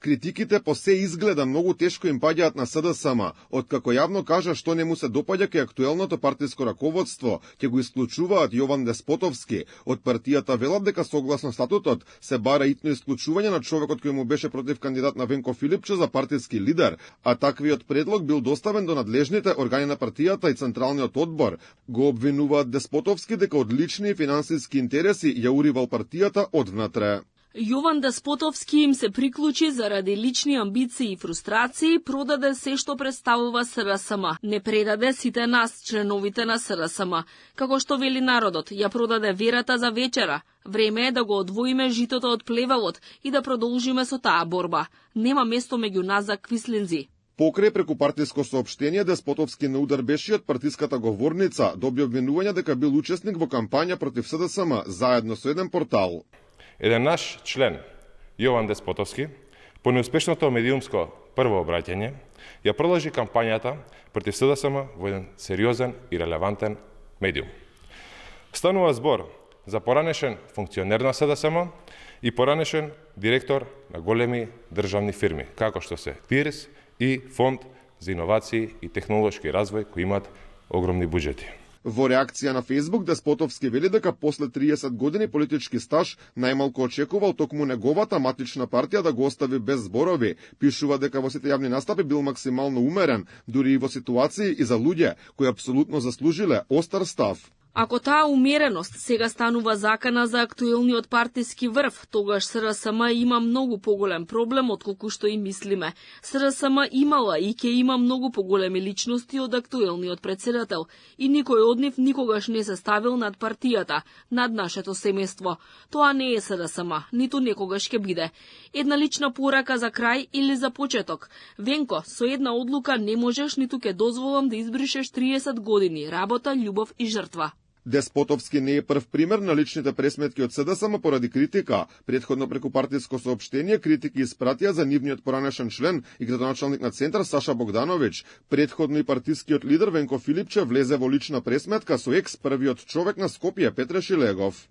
Критиките по се изгледа многу тешко им паѓаат на СДСМ, откако јавно кажа што не му се допаѓа кај актуелното партиско раководство, ќе го исклучуваат Јован Деспотовски. Од партијата велат дека согласно статутот се бара итно исклучување на човекот кој му беше против кандидат на Венко Филипче за партиски лидер, а таквиот предлог бил доставен до надлежните органи на партијата и Централниот одбор. Го обвинуваат Деспотовски дека од лични и финансиски интереси ја уривал партијата одвнатре. Јован Деспотовски им се приклучи заради лични амбиции и фрустрации, продаде се што представува СДСМ, не предаде сите нас, членовите на СДСМ. Како што вели народот, ја продаде верата за вечера. Време е да го одвоиме житото од плевелот и да продолжиме со таа борба. Нема место меѓу нас за квислинзи. Покрај преку партиско соопштение, Деспотовски на удар беше од партиската говорница, доби обвинување дека бил учесник во кампања против СДСМ заедно со еден портал. Еден наш член, Јован Деспотовски, по неуспешното медиумско прво обраќање, ја продолжи кампањата против СДСМ во еден сериозен и релевантен медиум. Станува збор за поранешен функционер на СДСМ и поранешен директор на големи државни фирми, како што се ПИРС и Фонд за иновации и технолошки развој, кои имаат огромни буџети. Во реакција на Facebook, Деспотовски вели дека после 30 години политички стаж најмалку очекувал токму неговата матична партија да го остави без зборови. Пишува дека во сите јавни настапи бил максимално умерен, дури и во ситуации и за луѓе кои апсолутно заслужиле остар став. Ако таа умереност сега станува закана за актуелниот партиски врв, тогаш СДСМ има многу поголем проблем отколку што и мислиме. СДСМ имала и ќе има многу поголеми личности од актуелниот претседател и никој од нив никогаш не се ставил над партијата, над нашето семејство. Тоа не е СДСМ, ниту некогаш ќе биде. Една лична порака за крај или за почеток. Венко, со една одлука не можеш ниту ќе дозволам да избришеш 30 години работа, љубов и жртва. Деспотовски не е прв пример на личните пресметки од СДСМ поради критика. Предходно преку партиско соопштение критики испратија за нивниот поранешен член и градоначалник на Центар Саша Богдановиќ. Предходно и партискиот лидер Венко Филипче влезе во лична пресметка со екс првиот човек на Скопје Петре Шилегов.